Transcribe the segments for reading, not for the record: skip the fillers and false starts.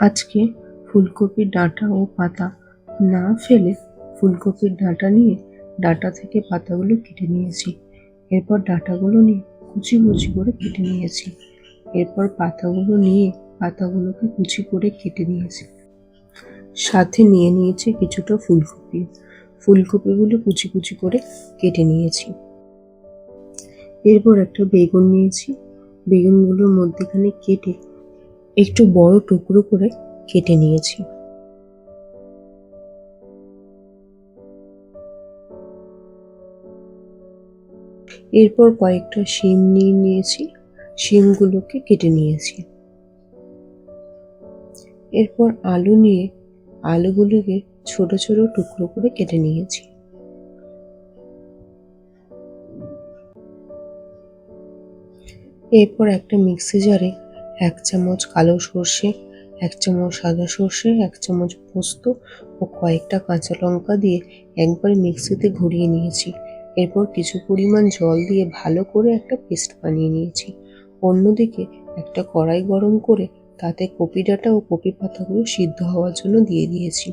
আজকে ফুলকপির ডাঁটা ও পাতা না ফেলে ফুলকপির ডাঁটা নিয়ে ডাঁটা থেকে পাতাগুলো কেটে নিয়েছি। এরপর ডাঁটাগুলো নিয়ে কুচি কুচি করে কেটে নিয়েছি। এরপর পাতাগুলো নিয়ে পাতাগুলোকে কুচি করে কেটে নিয়েছি। সাথে নিয়ে নিয়েছি কিছুটা ফুলকপি। ফুলকপিগুলো কুচি কুচি করে কেটে নিয়েছি। এরপর একটা বেগুন নিয়েছি। বেগুনগুলোর মধ্যেখানে কেটে একটু বড় টুকরো করে কেটে নিয়েছি। এরপর কয়েকটা শিম নিয়ে নিয়েছি। শিমগুলোকে কেটে নিয়েছি। এরপর আলু নিয়ে আলুগুলোকে ছোট ছোট টুকরো করে কেটে নিয়েছি। এরপর একটা মিক্সি জারে 1 চামচ কালো সর্ষে, 1 চামচ সাদা সর্ষে, 1 চামচ পোস্ত ও কয়েকটা কাঁচা লঙ্কা দিয়ে একবার মিক্সিতে ঘুরিয়ে নিয়েছি। এরপর কিছু পরিমাণ জল দিয়ে ভালো করে একটা পেস্ট বানিয়ে নিয়েছি। অন্যদিকে একটা কড়াই গরম করে তাতে কপি ডাঁটা ও কপি পাতাগুলো সিদ্ধ হওয়ার জন্য দিয়ে দিয়েছি।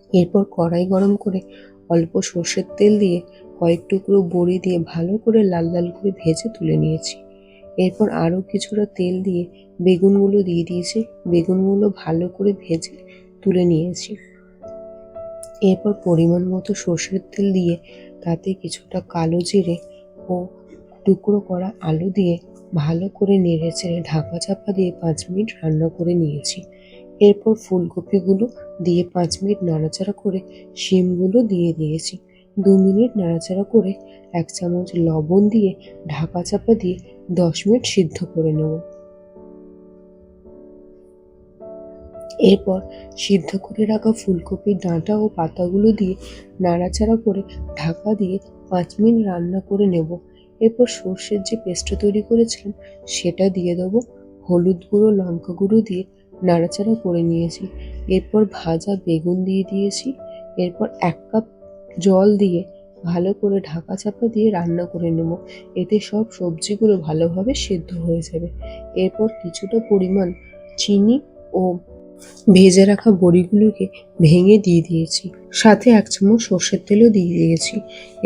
এরপর কড়াই গরম করে অল্প সর্ষের তেল দিয়ে কয়েক টুকরো বড়ি দিয়ে ভালো করে লাল লাল করে ভেজে তুলে নিয়েছি। এরপর আরও কিছুটা তেল দিয়ে বেগুনগুলো দিয়ে দিয়েছি। বেগুনগুলো ভালো করে ভেজে তুলে নিয়েছি। এরপর পরিমাণ মতো সর্ষের তেল দিয়ে তাতে কিছুটা কালো জিরে ও টুকরো করা আলু দিয়ে ভালো করে নেড়ে চেড়ে ঢাকা চাপা দিয়ে 5 মিনিট রান্না করে নিয়েছি। এরপর ফুলকপিগুলো দিয়ে 5 মিনিট নাড়াচাড়া করে শিমগুলো দিয়ে দিয়েছি। 2 মিনিট নাড়াচাড়া করে 1 চামচ লবণ দিয়ে ঢাকা চাপা দিয়ে 10 মিনিট সিদ্ধ করে নেব। এরপর সিদ্ধ করে রাখা ফুলকপির ডাঁটা ও পাতাগুলো দিয়ে নাড়াচাড়া করে ঢাকা দিয়ে 5 মিনিট রান্না করে নেব। এরপর সর্ষের যে পেস্টটা তৈরি করেছিলাম সেটা দিয়ে দেবো। হলুদ গুঁড়ো, লঙ্কা গুঁড়ো দিয়ে নাড়াচাড়া করে নিয়েছি। এরপর ভাজা বেগুন দিয়ে দিয়েছি। এরপর 1 কাপ জল দিয়ে ভালো করে ঢাকা চাপা দিয়ে রান্না করে নেব। এতে সব সবজিগুলো ভালোভাবে সেদ্ধ হয়ে যাবে। এরপর কিছুটা পরিমাণ চিনি ও ভেজে রাখা বড়িগুলোকে ভেঙে দিয়ে দিয়েছি। সাথে 1 চামচ সর্ষের তেলও দিয়ে দিয়েছি।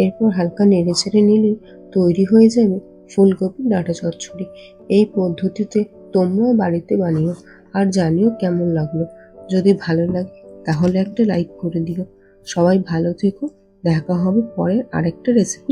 এরপর হালকা নেড়েচেড়ে নিলেই তৈরি হয়ে যাবে ফুলকপির ডাঁটা চচ্চড়ি। এই পদ্ধতিতে তোমরাও বাড়িতে বানিও আর জানিও কেমন লাগলো। যদি ভালো লাগে তাহলে একটা লাইক করে দিও। সবাই ভালো থেকো। দেখা হবে পরের আরেকটা রেসিপি।